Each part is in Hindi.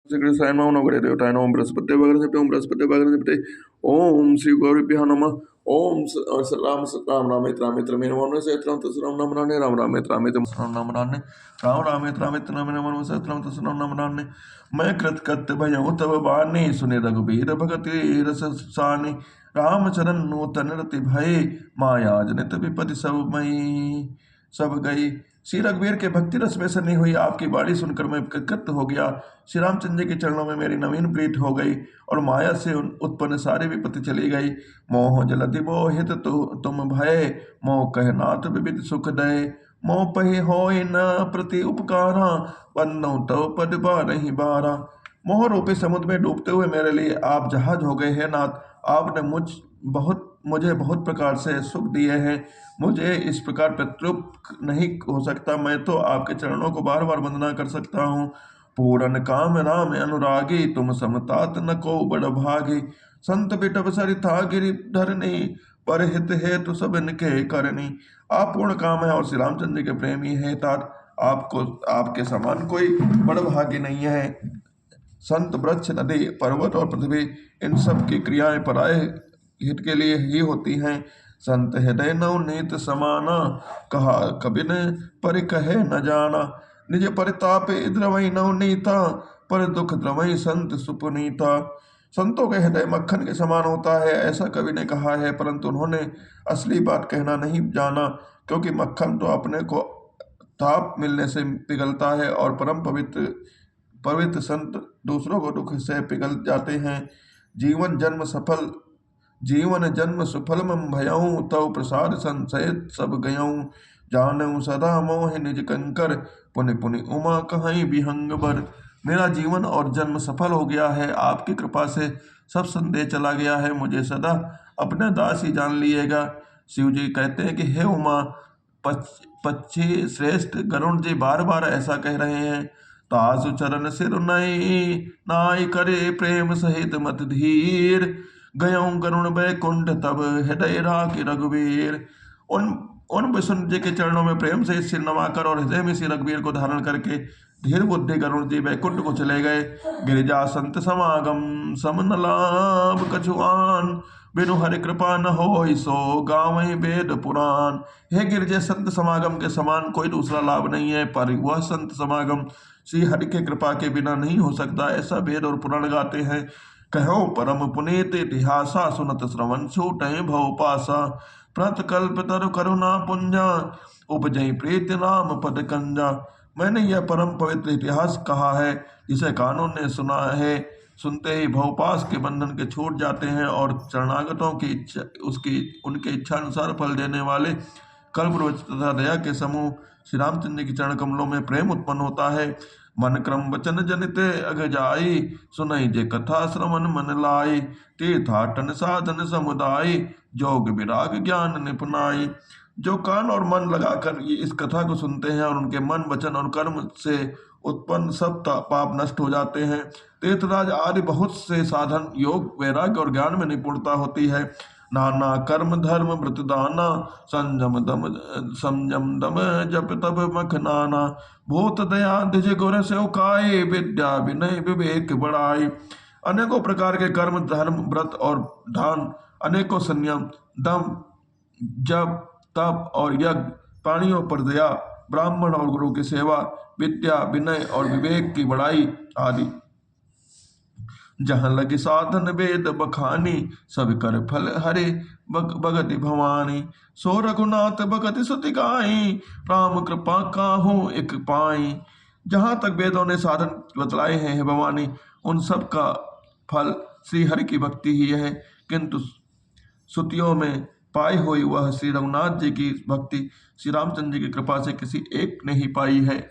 श्री कृष्णाय नमः नमो देवताय नमः बृहस्पति वगैरह ओम श्री गौरीभ्यो नमः ओम राम राम मे नमः सहस्रम तस्रम नम राने राम राम नम राने राम नमः सहस्रम तस्रम नम राने मैं कृत भयउ तब बानी सुने रघुबीर भगति रस सानी रामचरण नूतन रति भय माया जनित विपति सब गई। श्री रघुवीर के भक्ति रस में सनी हुई आपकी बाणी सुनकर मैं कृत हो गया। श्री रामचंद्र जी के चरणों में मेरी नवीन प्रीत हो गई और माया से उत्पन्न सारी विपत्ति चली गई। मोह जलधि मोहित तुम भय मोह कह नाथ विविध सुख दय मोह पहि होय न प्रति उपकारा वन्नो तव पद बारहि बारा। मोह रूपी समुद्र में डूबते हुए मेरे लिए आप जहाज हो गए हैं नाथ। आपने मुझे बहुत प्रकार से सुख दिए हैं। मुझे इस प्रकार प्रतृप्त नहीं हो सकता। मैं तो आपके चरणों को बार बार वंदना कर सकता हूँ। पूरन काम राम अनुरागी तुम समतात न को बड़ भागी संत बिटब सरिता गिरि धरनी पर हित हेतु सब इनके करनी। आप पूर्ण काम है और श्री रामचंद्र के प्रेमी है तात। आपको आपके समान कोई बड़ भागी नहीं है। संत वृक्ष नदी पर्वत और पृथ्वी इन सब की क्रियाएं पराये हित के लिए ही होती हैं। संत हृदय नवनीत समाना कहा कबि ने पर कहे न जाना। निज परिताप द्रवई नवनीता पर दुख द्रवई संत सुपुनीता। संतों के हृदय मक्खन के समान होता है ऐसा कवि ने कहा है, परंतु उन्होंने असली बात कहना नहीं जाना, क्योंकि मक्खन तो अपने को ताप मिलने से पिघलता है और परम पवित्र पवित्र संत दूसरों को दुख से पिघल जाते हैं। जीवन जन्म सुफल मम भयऊँ तव प्रसाद संशयत सब गयऊँ। जानऊँ सदा मोहि निज कंकर पुनि पुनि उमा कहीं विहंग बर। मेरा जीवन और जन्म सफल हो गया है, आपकी कृपा से सब संदेह चला गया है। मुझे सदा अपने दास ही जान लिएगा। शिव जी कहते हैं कि हे उमा, पक्षी श्रेष्ठ गरुण जी बार बार ऐसा कह रहे हैं। तासु चरण सिर नई नाई करे प्रेम सहित मत धीर गयऊँ गरुण बैकुंठ तब हृदय राखि रघुवीर। उन उन विष्णु जी के चरणों में प्रेम से सिर नवाकर और हृदय में श्री रघुवीर को धारण करके धीर बुद्धि गरुण जी बैकुंठ को चले गए। गिरिजा संत समागम सम न लाभ कछुआन बिनु हरि कृपा न हो सो गावहि वेद पुराण। हे गिरिजा संत समागम के समान कोई दूसरा लाभ नहीं है, पर वह संत समागम श्री हरि के कृपा के बिना नहीं हो सकता, ऐसा वेद और पुराण गाते हैं। कहो परम पुनीत इतिहासा सुनत श्रवण छूटहि भव पासा। प्रत कल्प तरु करुणा पुंजा उपजई प्रीति राम पद कंजा। मैंने यह परम पवित्र इतिहास कहा है जिसे कानों ने सुना है। सुनते ही भवपास के बंधन के छूट जाते हैं और शरणागतों की इच्छा उनके इच्छा अनुसार फल देने वाले कल्पवृक्ष तथा दया के समूह श्री रामचंद्र के चरण कमलों में प्रेम उत्पन्न होता है। मन क्रम वचन जनित अग जाई सुनई जे कथा श्रवण मन लाई। तीर्थाटन साधन समुदाय जोग विराग ज्ञान निपुनाई। जो कान और मन लगाकर इस कथा को सुनते हैं और उनके मन वचन और कर्म से उत्पन्न सब पाप नष्ट हो जाते हैं। तीर्थराज आदि बहुत से साधन योग वैराग्य और ज्ञान में निपुणता होती है। नाना कर्म धर्म व्रत दाना संयम दम जप तप मख नाना। भूत दया द्विज गुर सेवकाई विद्या विनय विवेक बड़ाई। अनेकों प्रकार के कर्म धर्म व्रत और दान, अनेकों संयम दम जप तप और यज्ञ, प्राणियों पर दया, ब्राह्मण और गुरु की सेवा, विद्या विनय और विवेक की बड़ाई आदि। जहाँ लगी साधन वेद बखानी सब कर फल हरे भगति भवानी। सो रघुनाथ भगति सुति गाई राम कृपा काहू एक पाई। जहाँ तक वेदों ने साधन बतलाए हैं हे भवानी, उन सब का फल श्री हरि की भक्ति ही है, किंतु श्रुतियों में पाई हुई वह श्री रघुनाथ जी की भक्ति श्री रामचंद्र जी की कृपा से किसी एक ने ही पाई है।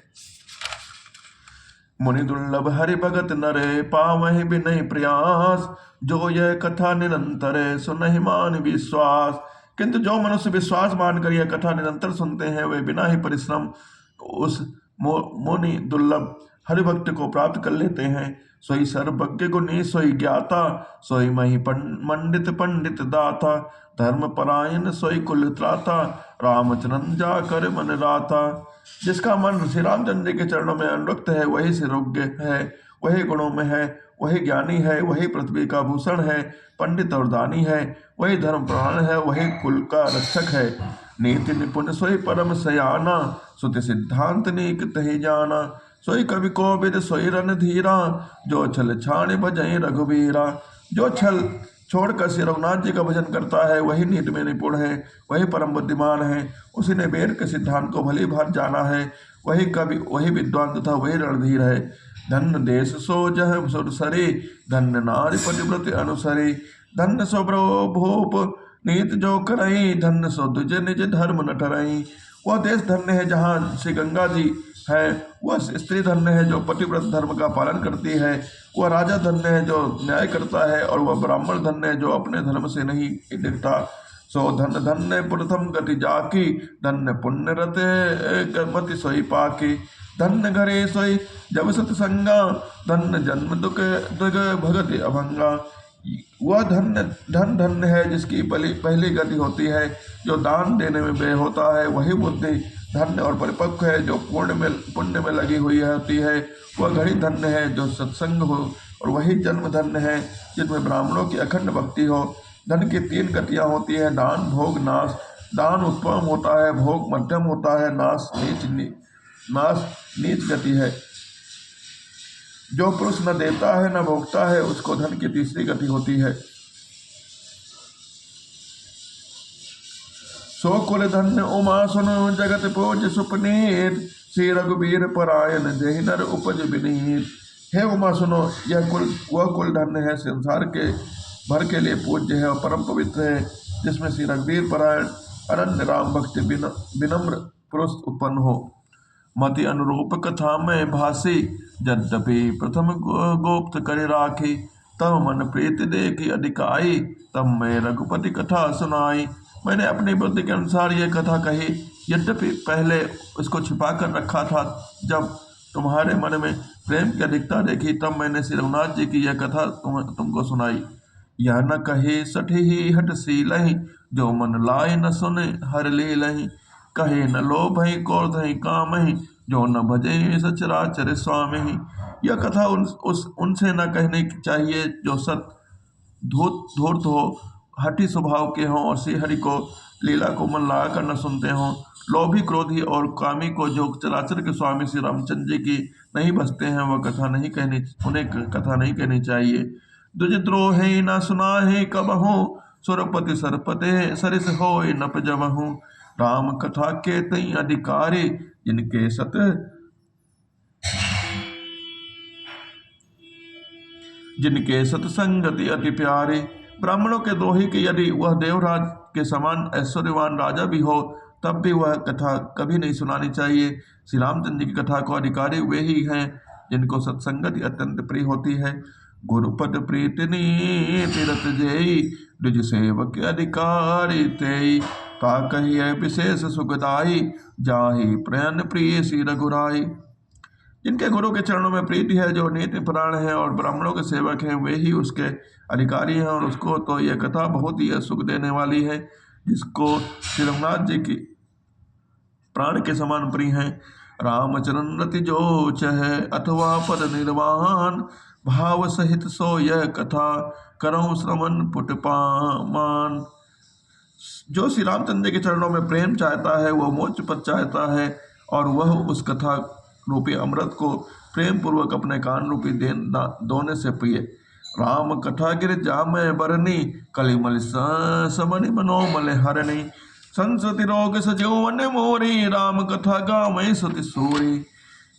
मुनि दुर्लभ हरि भगत नरे पावहि बिनहि प्रयास। जो यह कथा निरंतर सुनहि मान विश्वास। किंतु जो मनुष्य विश्वास मानकर यह कथा निरंतर सुनते हैं वे बिना ही परिश्रम उस मुनि दुर्लभ हरिभक्त को प्राप्त कर लेते हैं। सोई सर्वज्ञ गुणी सोई ज्ञाता सोई मही मंडित पंडित दाता। धर्म परायण सोई कुल त्राता रामचरण जा कर मन राता। जिसका मन श्री रामचंद्र के चरणों में अनुरक्त है वही सिरोग्य है। वही गुणों में है, वही ज्ञानी है, वही पृथ्वी का भूषण है, पंडित और दानी है, वही धर्म प्राण है, वही कुल का रक्षक है। नीति निपुण सोई परम सयाना, सुति सिद्धांत नीक तहि जाना। सोई कवि कोविद सोई रणधीरा, जो छल छाण भजई रघुवीरा। जो छल छोड़कर श्री रघुनाथ जी का भजन करता है वही नीति में निपुण है, वही परम बुद्धिमान है। उसी ने वेद के सिद्धांत को भली भांति जाना है, वही कवि, वही विद्वान तथा वही रणधीर है। धन्य देश सो जह सुरसरे, धन्य नारी पतिव्रत अनुसरे। धन्य सो भूप नीत जो करई, धन्य सो द्विज निज धर्म न ठरई। वह देश धन्य है जहाँ श्री गंगा जी है, वह स्त्री धन्य है जो पतिव्रत धर्म का पालन करती है, वह राजा धन्य है जो न्याय करता है, और वह ब्राह्मण धन्य है जो अपने धर्म से नहीं डिगता। सो धन्य धन्य प्रथम गति जाकी, धन्य पुण्य रते मति सोई पाकी। धन्य घरे सोई जब सतसंगा, धन्य जन्म दुख दुख भगति अभंगा। वह धन्य है जिसकी पहली गति होती है, जो दान देने में व्यय होता है। वही बुद्धि धन्य और परिपक्व है जो पुण्य में लगी हुई होती है। वह घड़ी धन्य है जो सत्संग हो, और वही जन्म धन्य है जिसमें ब्राह्मणों की अखंड भक्ति हो। धन की 3 गतियाँ होती है, दान भोग नाश। दान उत्तम होता है, भोग मध्यम होता है, नाश नीच गति है। जो पुरुष न देता है न भोगता है उसको धन की तीसरी गति होती है। सो कुल धन्य उमा सुनो, जगत पूज सुपनीत। श्री रघुवीर परायण जय नर उपज विनीत। हे उमा सुनो, वह कुल धन्य है, संसार के भर के लिए पूज्य है और परम पवित्र है, जिसमें श्री रघुवीर परायण अनन्य राम भक्ति विनम्र पुरुष उत्पन्न हो। मति अनुरूप कथा में भासी, यद्यपि प्रथम गोप्त कर राखी। तब मन प्रीति देखी अधिकाई, तब मैं रघुपति कथा सुनाई। मैंने अपनी बुद्धि के अनुसार यह कथा कही, यद्यपि पहले उसको छिपा कर रखा था। जब तुम्हारे मन में प्रेम की अधिकता देखी, तब मैंने श्री रघुनाथ जी की यह कथा तुमको सुनाई। यह न कहे सठी हट सीलहि, जो मन लाए न सुने हर लीलहि। कहे न लोभहि क्रोधहि कामहि, जो न भजे सचराचर स्वामी। यह कथा उनसे न कहनी चाहिए जो सत धूर्त हो, हठी स्वभाव के हों, और श्री हरि को लीला को मन लगा कर न सुनते हों। लोभी क्रोधी और कामी को जो चराचर के स्वामी श्री रामचंद्र जी की नहीं बसते हैं, वह उन्हें कथा नहीं कहनी चाहिए। द्विजद्रोह न सुनाहे कबहु, सुरपति सरपते सरिस होय नप जबहु। राम कथा के तई अधिकारी, जिनके सत्संगति अति प्यारे। ब्राह्मणों के द्रोही के यदि वह देवराज के समान ऐश्वर्यवान राजा भी हो, तब भी वह कथा कभी नहीं सुनानी चाहिए। श्री रामचंद्र जी की कथा को अधिकारी वे ही हैं जिनको सत्संगति अत्यंत प्रिय होती है। गुरुपद प्रीतिनी तीरथ जेई, द्विज सेवक अधिकारी तेई। का कहिए विशेष सुखदाई, जाहि प्रयन प्रिय श्री रघुराई। जिनके गुरु के चरणों में प्रीति है, जो नीति प्राण है और ब्राह्मणों के सेवक हैं, वे ही उसके अधिकारी हैं। और उसको तो यह कथा बहुत ही सुख देने वाली है, जिसको श्री रघुनाथ जी की प्राण के समान प्रिय हैं। रामचरण रति जो चहे, अथवा पद निर्वाण। भाव सहित सो यह कथा, करऊं श्रवण पुटपामान। जो श्री रामचंद्र के चरणों में प्रेम चाहता है, वह मोक्ष पद चाहता है, और वह उस कथा रूपी अमृत को प्रेम पूर्वक अपने कान रूपी दोने से पिए। राम कथा गिर जामय बरनी, कलिमल समनि मनोमल हरणी। संस्कृति रोग सजीवन मोरी, राम कथा गावै सुति सूरी।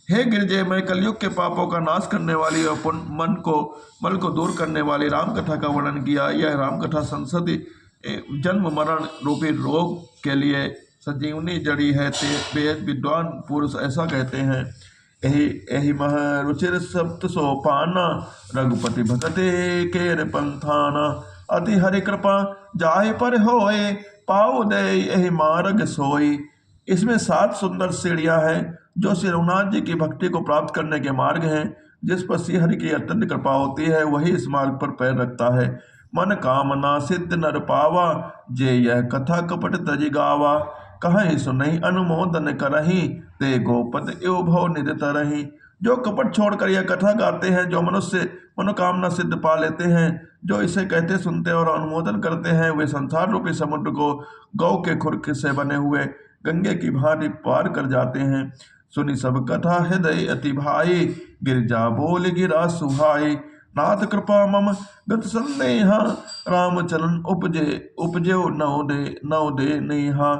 हे गिरजे, मैं कलयुग के पापों का नाश करने वाली और मल को दूर करने वाली राम कथा का वर्णन किया। यह राम कथा संसदि जन्म मरण रूपी रोग के लिए संजीवनी जड़ी है। वेद विद्वान पुरुष ऐसा कहते हैं। यही मह रुचिर सप्त सोपाना, रघुपति भगते केर पंथाना। अति हरि कृपा जाहि पर होए, पाऊ दे यही मार्ग सोई। इसमें 7 सुंदर सीढ़ियां हैं जो श्री रघुनाथ जी की भक्ति को प्राप्त करने के मार्ग हैं। जिस पर श्री हरि की अत्यंत कृपा होती है, वही इस मार्ग पर पैर रखता है। मन कामना सिद्ध नर पावा, जे यह कथा कपट तज गावा। कहीं सुनहि अनुमोदन करही, ते गोपद एव भव निध तरही। जो कपट छोड़कर यह कथा गाते हैं, जो मनुष्य मनोकामना सिद्ध पा लेते हैं, जो इसे कहते सुनते और अनुमोदन करते हैं, वे संसार रूपी समुद्र को गौ के खुर से बने हुए गंगे की भांति पार कर जाते हैं। सुनी सब कथा हृदय अति भाई, गिरजा बोल गिरा सुहाई। नाथ कृपा मम गत संदेहा, रामचरण उपजे नव दे नेहा।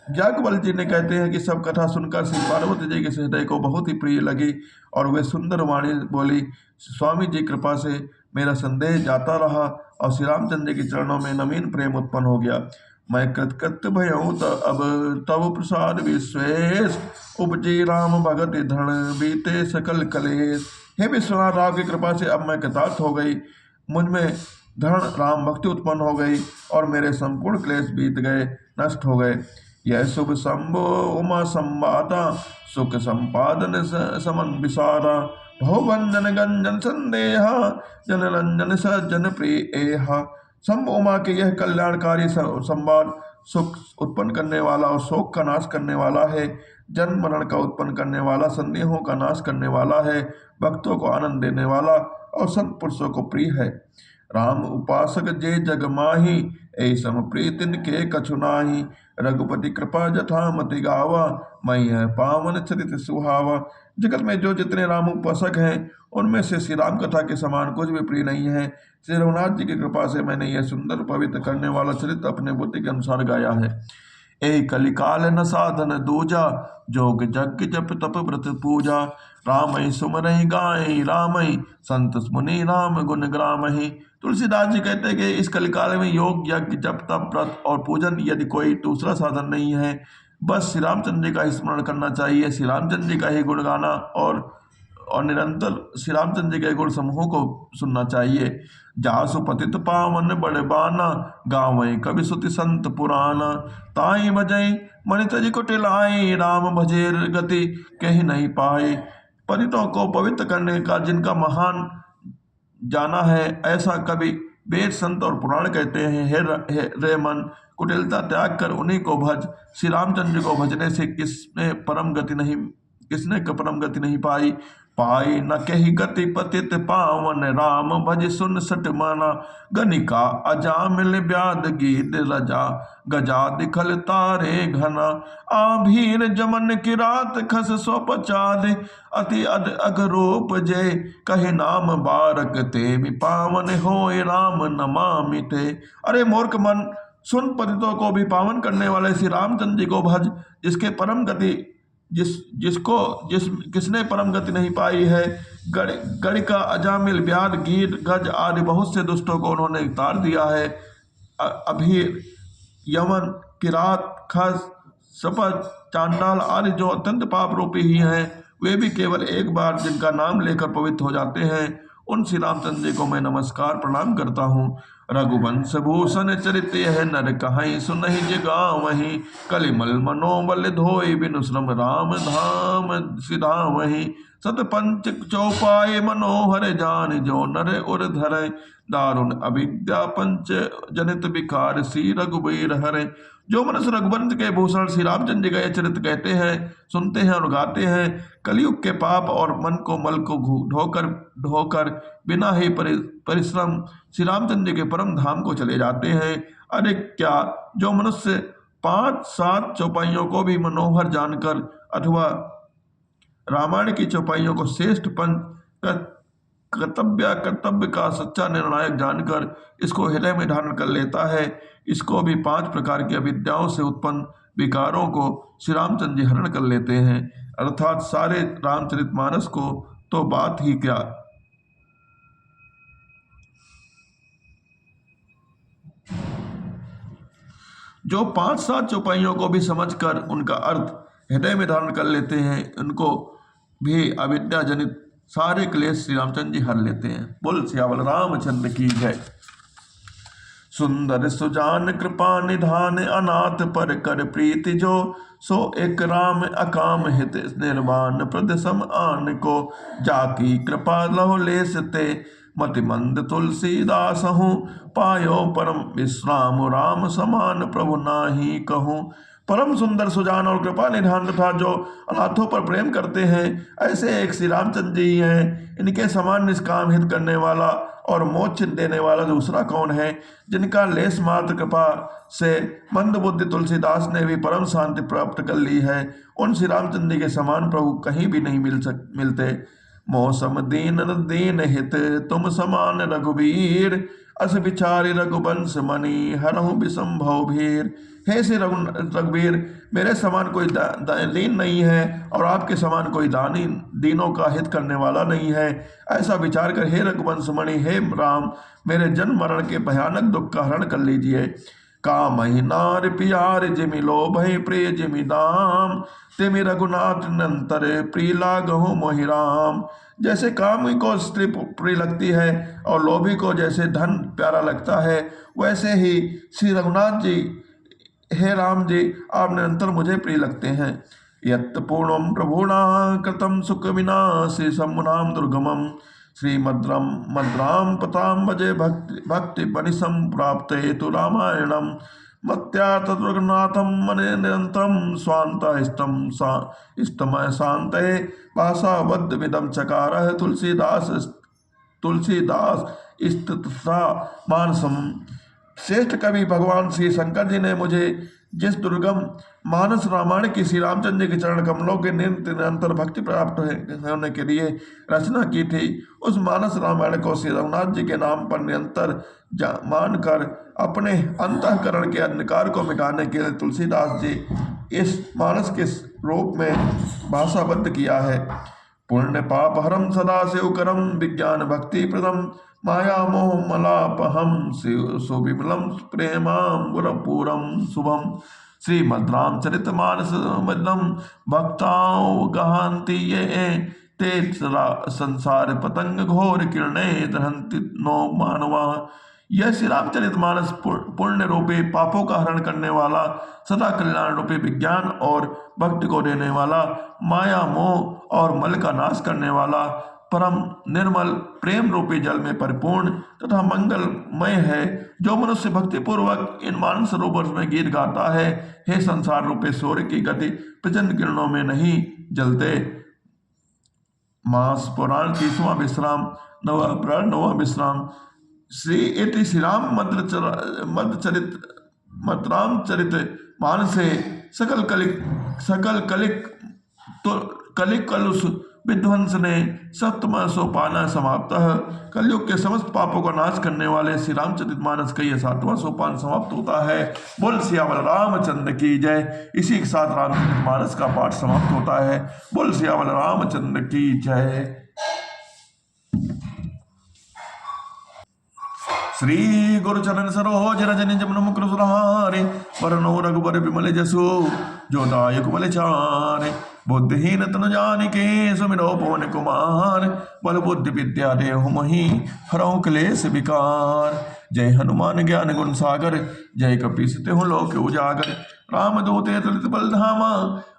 याज्ञवल्क्य जी ने कहते हैं कि सब कथा सुनकर श्री पार्वती जी के हृदय को बहुत ही प्रिय लगी और वे सुंदर वाणी बोली। स्वामी जी कृपा से मेरा संदेह जाता रहा और श्री रामचंद्र जी के चरणों में नवीन प्रेम उत्पन्न हो गया। मैं कृतकृत भयऊँ अब तब प्रसाद विश्वेश, उपजे राम भगत धन बीते सकल कलेश। हे विश्वनाथ, राम की कृपा से अब मैं कृतार्थ हो गई, मुझ में धन राम भक्ति उत्पन्न हो गई और मेरे संपूर्ण क्लेश बीत गए, नष्ट हो गए। यह शुभ शंभो उमा संवादा, सुख संपादन समन विसारा। भवभंजन गंजन संदेहा, जन रंजन सज्जन प्रिय। शंभ उमा के यह कल्याणकारी संवाद सुख उत्पन्न करने वाला और शोक का नाश करने वाला है, जन्म मरण का उत्पन्न करने वाला, संदेहों का नाश करने वाला है, भक्तों को आनंद देने वाला और संत पुरुषों को प्रिय है। राम उपासक जे जग माही, ऐसम प्रीतिन के कछु नाही। रघुपति कृपा जथा मति गावा, मैं है पावन चरित सुहावा। जगत में जो जितने राम उपासक हैं, उनमें से श्री राम कथा के समान कुछ भी प्रिय नहीं है। श्री रघुनाथ जी की कृपा से मैंने यह सुंदर पवित्र करने वाला चरित्र अपने बुद्धि के अनुसार गाया है। ए कलिकाल न साधन दूजा, जोग जग जप तप व्रत पूजा। रामई सुमरहि गाय रामई, संत मुनि राम गुण ग्रामहि। तुलसीदास जी कहते हैं कि इस कलिकाल में योग यज्ञ जप तप व्रत और पूजन यदि कोई दूसरा साधन नहीं है, बस श्री रामचंद्र जी का ही स्मरण करना चाहिए, श्री रामचंद्र जी का ही गुण गाना और निरंतर श्री रामचंद्र जी के गुण समूहों को सुनना चाहिए। जासु पतित पावन बड़े बाना, गावई कवि सुति संत पुराना। ताई बजई मणि तज कुटिलाई, राम भजेर गति कहीं नहीं पाए। पतितों को पवित्र करने का जिनका महान जाना है, ऐसा कवि वेद संत और पुराण कहते हैं। हे रे मन, कुटिलता त्याग कर उन्हीं को भज। श्री रामचंद्र को भजने से किसने परम गति नहीं पाई न कही गति पतित पावन। राम भज सुन सट माना, गनिका अजामिल ब्याद गीत रजा। गजा दिखल तारे घना, आभीर जमन की रात खस सो पचाद। अति अघरूप जय कहे नाम बारक ते, पावन होय राम नमामि ते। अरे मूर्ख मन, सुन, पतितों को भी पावन करने वाले श्री रामचंद्र जी को भज, जिसके परम गति किसने परम गति नहीं पाई है। गणिका अजामिल ब्याद गीत गज आदि बहुत से दुष्टों को उन्होंने उतार दिया है। अभी यमन किरात खस सपत चांडाल आदि जो अत्यंत पाप रूपी ही हैं, वे भी केवल एक बार जिनका नाम लेकर पवित्र हो जाते हैं, उन श्री रामचंद्र जी को मैं नमस्कार प्रणाम करता हूँ। रघुवंश भूषण चरित है, नर कहीं सुनहि जगावहीं। कलिमल मनोबल धोई, बिनु श्रम राम धाम सिधावहीं। सत पंच चौपाए मनोहर, जान जो नर उर धरे। दारुण अविद्या पंच जनित विकार, श्री रघुबीर हरे। जो मनुष्य रघुवंश के भूषण श्री रामचंद्र जी का यह चरित्र कहते हैं, सुनते हैं और गाते हैं, कलयुग के पाप और मन को मल को ढोकर बिना ही परिश्रम श्री रामचंद्र जी के परम धाम को चले जाते हैं। अरे क्या, जो मनुष्य 5-7 चौपाइयों को भी मनोहर जानकर अथवा रामायण की चौपाइयों को श्रेष्ठ पंच कर्तव्य का सच्चा निर्णायक जानकर इसको हृदय में धारण कर लेता है, इसको भी 5 प्रकार की अविद्याओं से उत्पन्न विकारों को श्री रामचंद्र जी हरण कर लेते हैं, अर्थात सारे रामचरितमानस को तो बात ही क्या। जो 5-7 चौपाइयों को भी समझकर उनका अर्थ हृदय में धारण कर लेते हैं, उनको भी अविद्या जनित सारे क्लेश श्री रामचंद्र जी हर लेते हैं। बोल सियावल रामचंद्र की जय। सुंदर सुजान कृपा निधान, अनाथ पर कर प्रीति जो। सो एक राम अकाम हित, निर्वाण प्रद सम आन को। जाकी कृपा लहो लेस ते, मति मंद तुलसीदास हूँ। पायो परम विश्राम, राम समान प्रभु नाही कहूँ। परम सुंदर सुजान और कृपा निधान तथा जो अनाथों पर प्रेम करते हैं, ऐसे एक श्री रामचंद्र जी ही हैं। इनके समान निष्काम हित करने वाला और मोक्ष देने वाला दूसरा कौन है? जिनका लेस मात्र कृपा से मंद बुद्धि तुलसीदास ने भी परम शांति प्राप्त कर ली है, उन श्री रामचंद्र जी के समान प्रभु कहीं भी नहीं मिलते। मौसम दीन दीन हित तुम समान रघुबीर, अस विचारि रघुवंश मणि हरहु विषम भव भीर। हे श्री रघुवीर, मेरे समान कोई दीन नहीं है और आपके समान कोई दानी दीनों का हित करने वाला नहीं है। ऐसा विचार कर हे रघुवंश मणि, हे राम, मेरे जन्म मरण के भयानक दुख का हरण कर लीजिए। काम ही नार प्यार जिमि लोभ प्रिय जिमि दाम, तिमि रघुनाथ नंतर प्रिय लागहु मोहि राम। जैसे कामी को स्त्री प्रिय लगती है और लोभी को जैसे धन प्यारा लगता है, वैसे ही श्री रघुनाथ जी, हे राम जी, आप निरंतर मुझे प्रिय लगते हैं। यत् पूर्णम प्रभुणा कृतम सुख विनाशे शंभुनाम दुर्गमम, श्रीमद्रम मद्राम पताम भजे भक्ति बनिसम प्राप्त हेतु रामायणम। मत्या तद्रघुनाथम मने निरंतरम स्वांता इष्टमय शांतये, भाषावद्ध विदम चकार तुलसीदास इस्तसा मानसम। श्रेष्ठ कवि भगवान श्री शंकर जी ने मुझे जिस दुर्गम मानस रामायण की श्री रामचंद्र जी के चरण कमलों के निरंतर भक्ति प्राप्त होने के लिए रचना की थी, उस मानस रामायण को श्री रघुनाथ जी के नाम पर निरंतर मानकर अपने अंतःकरण के अंधकार को मिटाने के लिए तुलसीदास जी इस मानस के रूप में भाषाबद्ध किया है। पुण्य पाप हरम सदा शिव करम, विज्ञान भक्ति प्रदम, माया मोह मलापहम सुविमलम प्रेमाम गुरपूरम शुभम। श्रीमद् रामचरित मानस मदम भक्ताओ गहांति ये, ते संसार पतंग घोर किरणे दहंति नो मानवा। यह श्री रामचरित मानस पुण्य रूपी पापों का हरण करने वाला, सदा कल्याण रूपी विज्ञान और भक्ति को देने वाला, माया मोह और मल का नाश करने वाला, परम निर्मल प्रेम रूपी जल में परिपूर्ण तथा मंगलमय है। जो मनुष्य भक्ति पूर्वक इन मानस सरोवर में गीत गाता है, हे संसार रूपी सूर्य की गति प्रचंड किरणों में नहीं जलते। मास पुराण 30वां विश्राम, 9वां अप्रैल 9वां विश्राम। श्री राम मद्रामचरित मानसे सकल कलिक कलुष विध्वंस ने सप्तम सोपान समाप्त। कलयुग के समस्त पापों का नाश करने वाले श्री रामचरित मानस का यह 7वां सोपान समाप्त होता है। बोल सियावल रामचंद्र की जय। इसी के साथ रामचरित मानस का पाठ समाप्त होता है। बोल सियावल रामचंद्र की जय। श्री गुरु चरण सरोज रज निज मन मुकुर सुधारे, वरनो रघुबर विमल जसु जो दायक बल चारे। बुद्धिहीन तनु जानिके सुमिरो पवन कुमार, बल बुद्धि विद्या देहु मोहि हरहु क्लेश विकार। जय हनुमान ज्ञान गुण सागर, जय कपीस तिहु लोक उजागर। रामदूत तुलित बल धामा,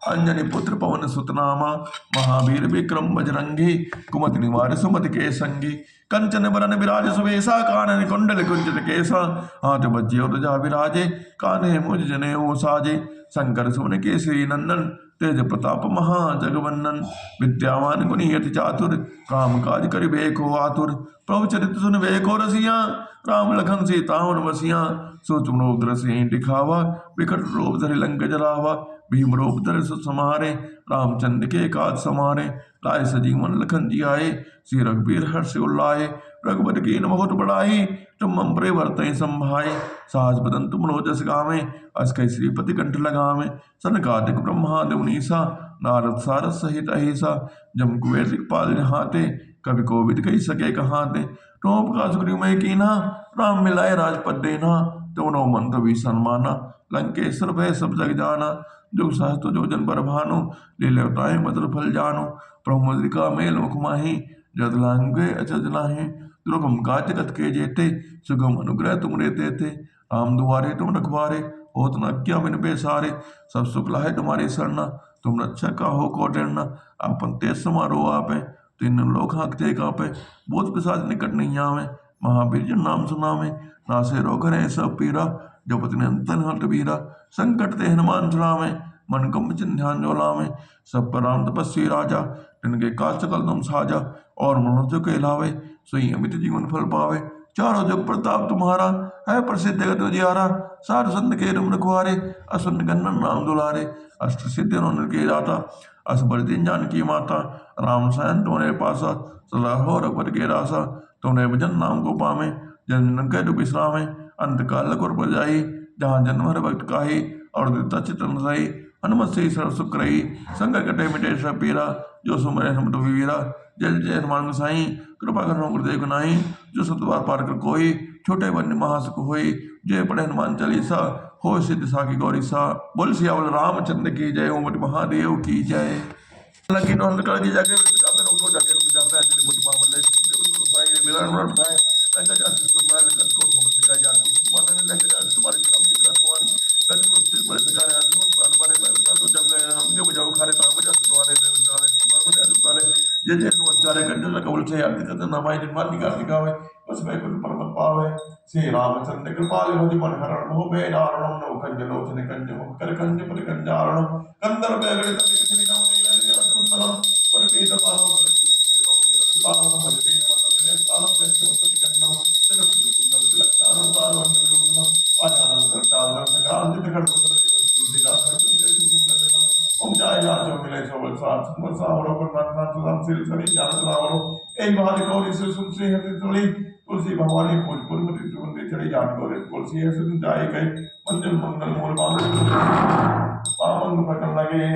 अंजनी पुत्र पवन सुत नामा। महावीर विक्रम बजरंगी, कुमति निवार सुमति के संगी। कंचन बरन विराज सुवेशा, कानन कुंडल कुंचित केसा। हाथ बज्जियो ध्वजा विराजे, कान्हे मुझ जनेऊ साजे। शंकर सुमन केसरी नंदन, तेज प्रताप महाजगवंदन। विद्यावान गुणी अति चातुर, काम काज करिबे को आतुर। प्रभु चरित सुनबे को रसिया, राम लखन सीता मन बसिया। सूक्ष्म रूप धरि दिखावा, विकट रूप धरि लंक जरावा। भीम रूप धरि सुत समारे, रामचंद्र के काज समारे। लाए सजीवन लखन जी आए, श्री रघुबीर हर्ष उल्लाए। रघुबर कीन बहुत बड़ाई, तुम मम प्रिय भरतहि संभाए। सहज बदन तुम रोजस गावे, अस कहि श्रीपति कंठ लगावे। सनकादिक ब्रह्मादि मुनीसा, नारद सारद सहित अहिसा। जम कुबेर दिखपाल जहाते, कवि कोविद कहि सके कहाते। तुम उपकार सुग्रीव मैं कीन्हा, राम मिलाए राजपद देना। दोनों मंत्र भी सन्माना, लंकेश्वर भय सब जग जाना। जुग सहस्त्र जोजन पर भानु, लीले अवताहि मधुर फल जानु। प्रभु मुद्रिका मेल मुख माहि, जद लांघे अचरज नाहि। दुर्गम काज जगत के जेते, सुगम अनुग्रह तुम रे देते। राम दुआरे तुम रखवारे, होत न क्या बिन बेसारे। सब सुख लाहे तुम्हारी सरना, तुम रक्षा काहू को डरना। आपन तेज समारो आपे, तीन लोक हाँकते कापे। भूत पिशाच निकट नहीं आवे, महावीर जन नाम सुनावे, नासे रोग हरे सब पीरा, जपत निरंतर हट बीरा। संकट ते हनुमान छुड़ावे, मन क्रम वचन ध्यान जो लावे। सब पर राम तपस्वी राजा, तिनके काज सकल तुम साजा। और मनुष्य के लावे, सोई अमित जीवन फल पावे। चारों जुग प्रताप तुम्हारा, है प्रसिद्ध जगत उजियारा। साधु संत के तुम रखवारे, असुन गणन नाम दुलारे। अष्ट सिद्धि के दाता, असबर दिन जानकी माता। राम सहन तुम्हारे पासा, सदा हो रघुपति के रासा। तुमने भजन नाम को पावे, जन जन के दुख विश्रामे। अंत काल कुर पर जाई, जहाँ जन्म हर भक्त काही। और दिता चितन रही, हनुमत से सर्व सुख रही। संकट कटे मिटे सब पीरा, जो सुमरे हनुमत वीरा। जय जय हनुमान गोसाई, कृपा करो गुरुदेव नाई। जो सतबार पार कर कोई, छोटे बन महासुख होई। जय पढ़े हनुमान चालीसा, हो सिद्ध साखी गौरी सा। बोल सियावल रामचंद्र की जय, उमट महादेव की जय। लगी नो हल्का की जाके रोको जाके रुक जाता है जिले बुट मामले से साई मिलन रन है। लगा जा तो मैं लगा को समझ का जा तो माने लगा जा तुम्हारे काम जी का सवाल लग को से बड़े सकार है तुम प्राण बने मैं बता तो जब गए हम के बजाओ खारे काम बजा तुम्हारे देव सारे तुम्हारे बजा तुम्हारे जे जे तुम चारे कंजन लगा बोल से याद करते ना माई दिन मार दिखावे बस मैं को परम पावे। श्री रामचंद्र कृपाल हो मन हरण हो बे नारणम नो कंज लोचन कंज हो कर कंज पर कंजारण कंदर पे अगले तक किसी ना नहीं सुंदरम पर पे तमारो पावन भजते वंदने प्राणम देश वसति कन्नम तेरे कुंडल लक्षाण तार वंद विरोधम आजान करताल संग्राम जित कर तुलसी दास करते तुम ओम जय राज मिले सोबल साथ सावरो पर मन तुम सिर सनी जान रावरो एक बार गौरी से सुन श्री हरि तुली तुलसी भवानी भोजपुर में त्रिभुवन चढ़ी जान गौरी तुलसी है सुन जाए गई मंजिल मंगल मूल पावन पकड़ लगे।